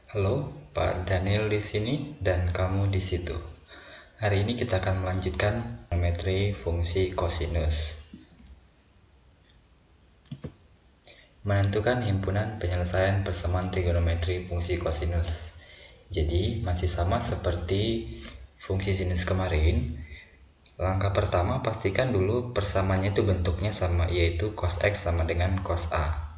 Halo, Pak Daniel di sini dan kamu di situ. Hari ini kita akan melanjutkan trigonometri fungsi kosinus. Menentukan himpunan penyelesaian persamaan trigonometri fungsi kosinus. Jadi, masih sama seperti fungsi sinus kemarin. Langkah pertama, pastikan dulu persamaannya itu bentuknya sama, yaitu cos X sama dengan cos A.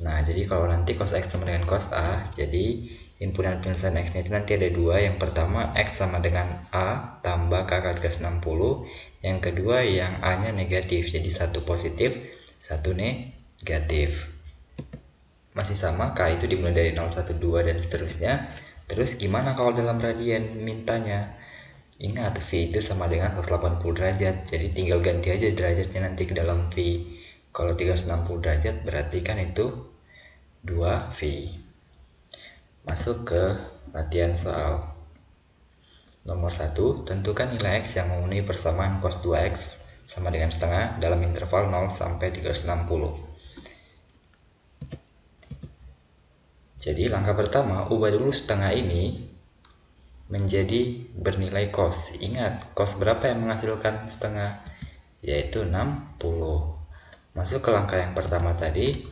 Nah, jadi kalau nanti cos X sama dengan cos A, jadi himpunan penyelesaian X itu nanti ada dua. Yang pertama, X sama dengan A tambah K kali cos 60. Yang kedua, yang A-nya negatif, jadi satu positif, satu negatif. Masih sama, K itu dimulai dari 0, 1, 2, dan seterusnya. Terus gimana kalau dalam radian mintanya? Ingat, V itu sama dengan 180 derajat, jadi tinggal ganti aja derajatnya nanti ke dalam V. Kalau 360 derajat berarti kan itu 2V. Masuk ke latihan soal. Nomor 1, tentukan nilai X yang memenuhi persamaan cos 2X sama dengan setengah dalam interval 0 sampai 360. Jadi langkah pertama, ubah dulu setengah ini menjadi bernilai cos. Ingat, cos berapa yang menghasilkan setengah? Yaitu 60. Masuk ke langkah yang pertama tadi,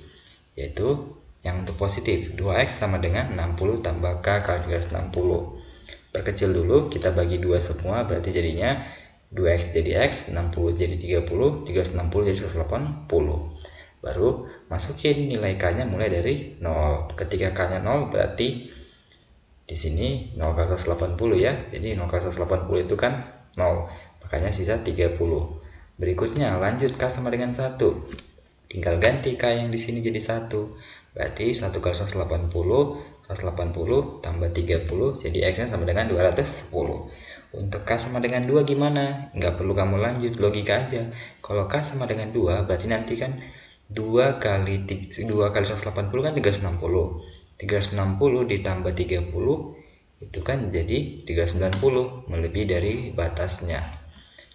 yaitu yang untuk positif, 2X sama dengan 60 tambah K kali cos 60. Perkecil dulu, kita bagi 2 semua, berarti jadinya 2X jadi X, 60 jadi 30, 360 jadi 180. Baru masukin nilai K-nya mulai dari 0. Ketika K-nya 0 berarti di sini 0 kali 180 ya. Jadi 0 kali 180 itu kan 0. Makanya sisa 30. Berikutnya lanjut K sama dengan 1. Tinggal ganti K yang di sini jadi 1. Berarti 1 kali 180 tambah 30, jadi X nya sama dengan 210. Untuk K sama dengan 2 gimana? Nggak perlu kamu lanjut, logika aja. Kalau K sama dengan 2 berarti nanti kan 2 kali 180 kan 360. 360 ditambah 30 itu kan jadi 390, melebihi dari batasnya.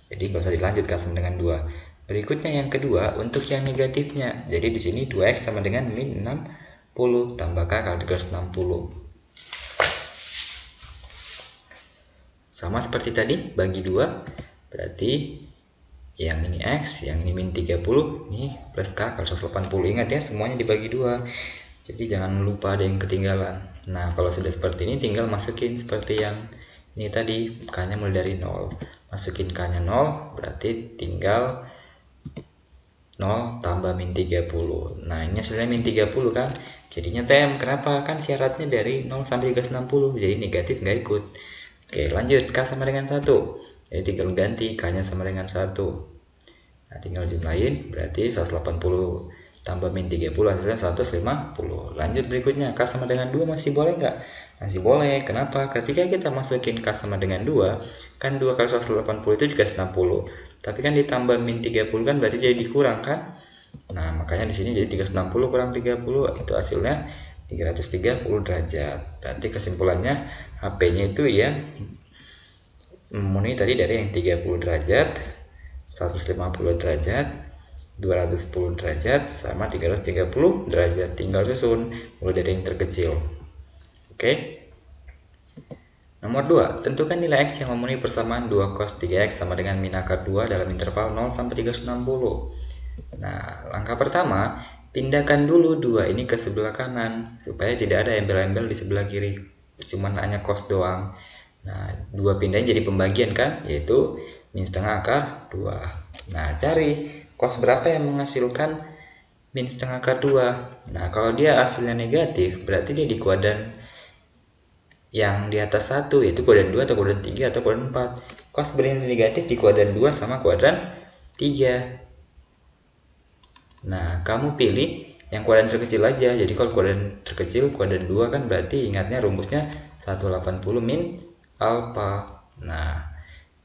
Jadi nggak usah dilanjut K sama dengan 2. Berikutnya yang kedua, untuk yang negatifnya. Jadi di sini 2X sama dengan min 60 tambah K kali 360. Sama seperti tadi, bagi 2. Berarti yang ini X, yang ini min 30, ini plus K kali 180. Ingat ya, semuanya dibagi 2. Jadi jangan lupa ada yang ketinggalan. Nah, kalau sudah seperti ini tinggal masukin seperti yang ini tadi, K-nya mulai dari 0. Masukin K-nya 0, berarti tinggal 0 tambah min 30. Nah, ini hasilnya min 30 kan? Jadinya TM. Kenapa? Kan syaratnya dari 0 sampai 360. Jadi negatif nggak ikut. Oke, lanjut. K sama dengan 1. Jadi tinggal ganti K-nya sama dengan 1. Nah, tinggal jumlahin. Berarti 180 tambah min 30 hasilnya 150. Lanjut berikutnya. K sama dengan 2 masih boleh nggak? Masih boleh. Kenapa? Ketika kita masukin K sama dengan 2, kan 2 kali 180 itu juga 60. Tapi kan ditambah min 30 kan berarti jadi dikurang kan? Nah, makanya di sini jadi 360 kurang 30 itu hasilnya 330 derajat. Berarti kesimpulannya HP-nya itu ya memenuhi tadi dari yang 30 derajat, 150 derajat, 210 derajat sama 330 derajat. Tinggal susun mulai dari yang terkecil. Oke. Nomor 2, tentukan nilai X yang memenuhi persamaan 2 cos 3X sama dengan min akar 2 dalam interval 0 sampai 360. Nah, langkah pertama, pindahkan dulu 2 ini ke sebelah kanan supaya tidak ada embel-embel di sebelah kiri, cuman hanya cos doang. Nah, 2 pindahin jadi pembagian kan, yaitu min setengah akar 2. Nah, cari cos berapa yang menghasilkan min setengah akar 2. Nah, kalau dia hasilnya negatif, berarti dia di kuadran yang di atas 1, yaitu kuadran 2 atau kuadran 3 atau kuadran 4. Cos bernilai negatif di kuadran 2 sama kuadran 3. Nah, kamu pilih yang kuadran terkecil aja. Jadi kalau kuadran terkecil, kuadran 2 kan berarti ingatnya rumusnya 180 min alfa. Nah,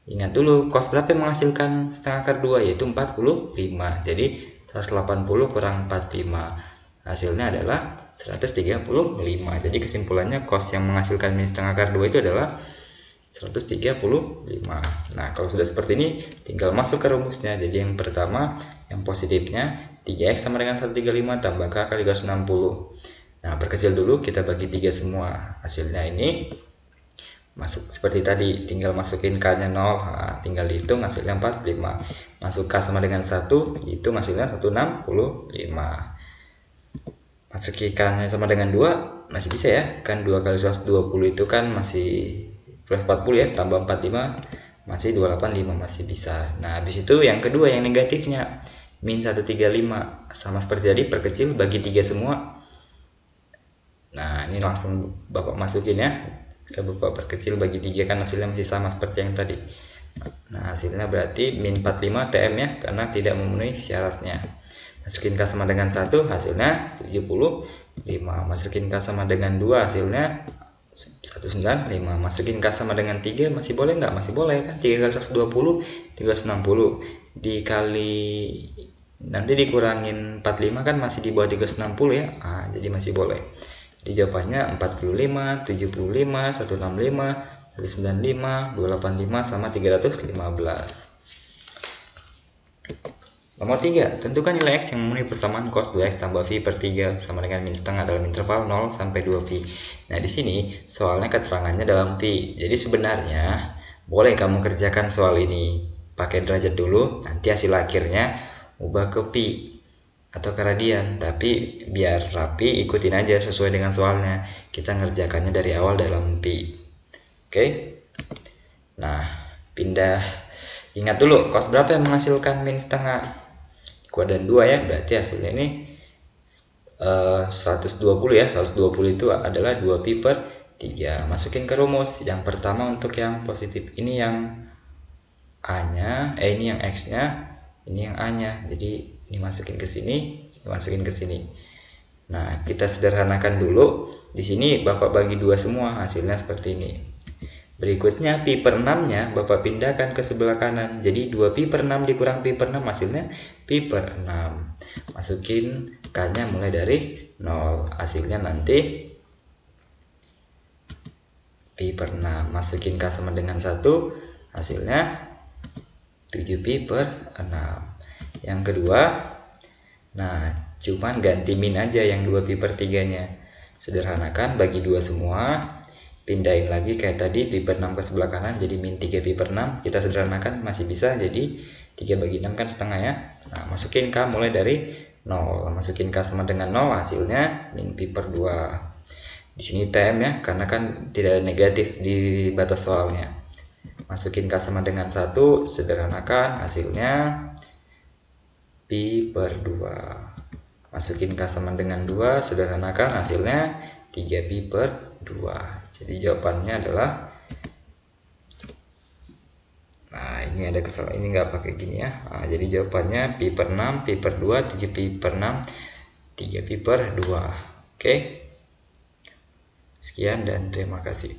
ingat dulu cos berapa yang menghasilkan setengah akar 2, yaitu 45. Jadi 180 kurang 45. Hasilnya adalah 135. Jadi kesimpulannya cos yang menghasilkan min setengah akar 2 itu adalah 135. Nah, kalau sudah seperti ini tinggal masuk ke rumusnya. Jadi yang pertama, yang positifnya 3X sama dengan 135 tambah K kali cos 60. Nah, perkecil dulu, kita bagi 3 semua. Hasilnya ini masuk seperti tadi, tinggal masukin K-nya 0, nah, tinggal dihitung hasilnya 45. Masuk K sama dengan 1, dihitung hasilnya 165. Masuki K-nya sama dengan 2, masih bisa ya, kan 2 kali 120 itu kan masih plus 40 ya, tambah 45 masih 285, masih bisa. Nah, habis itu yang kedua yang negatifnya min 135, sama seperti tadi, perkecil bagi 3 semua. Nah, ini langsung Bapak masukin ya, Bapak perkecil bagi 3 kan hasilnya masih sama seperti yang tadi. Nah, hasilnya berarti min 45 TM ya, karena tidak memenuhi syaratnya. Masukin K sama dengan 1, hasilnya 75. Masukin K sama dengan 2, hasilnya 195. Masukin K sama dengan 3, masih boleh nggak? Masih boleh kan, 3 kali 120 360 dikali, nanti dikurangin 45 kan masih di bawah 360 ya. Nah, jadi masih boleh. Jadi jawabannya 45, 75, 165, 195, 285 sama 315. Nomor 3, tentukan nilai X yang memenuhi persamaan cos 2X tambah Phi per 3 sama dengan min setengah dalam interval 0 sampai 2 Phi. Nah, di sini soalnya keterangannya dalam Phi. Jadi sebenarnya boleh kamu kerjakan soal ini pakai derajat dulu, nanti hasil akhirnya ubah ke Phi atau ke radian, tapi biar rapi ikutin aja sesuai dengan soalnya. Kita ngerjakannya dari awal dalam Pi. Oke. Nah, pindah. Ingat dulu, cos berapa yang menghasilkan min setengah? Kuadran 2 ya, berarti hasilnya ini 120 ya. 120 itu adalah 2 pi per 3. Masukin ke rumus. Yang pertama untuk yang positif, ini yang A-nya, ini yang X-nya, ini yang A-nya. Jadi ini masukin ke sini, masukin ke sini. Nah, kita sederhanakan dulu. Di sini Bapak bagi 2 semua, hasilnya seperti ini. Berikutnya pi per 6-nya Bapak pindahkan ke sebelah kanan. Jadi 2 pi per 6 dikurang pi per 6, hasilnya pi per 6. Masukin K-nya mulai dari 0. Hasilnya nanti pi per 6. Masukin K sama dengan 1, hasilnya 7 pi per 6. Yang kedua, nah cuman ganti min aja yang 2 pi per 3 nya. Sederhanakan, bagi 2 semua, pindahin lagi kayak tadi, pi per 6 ke sebelah kanan jadi min 3 pi per 6. Kita sederhanakan masih bisa, jadi 3 bagi 6 kan setengah ya. Nah, masukin K mulai dari 0. Masukin K sama dengan 0, hasilnya min pi per 2. Di sini TM ya, karena kan tidak ada negatif di batas soalnya. Masukin K sama dengan 1, sederhanakan, hasilnya pi per 2. Masukin K sama dengan 2, sederhanakan, hasilnya 3 pi per 2. Jadi jawabannya adalah, nah ini ada kesalahan, ini nggak pakai gini ya. Nah, jadi jawabannya pi per 6, pi per 2, 7 pi per 6, 3 pi per 2. Oke. Sekian dan terima kasih.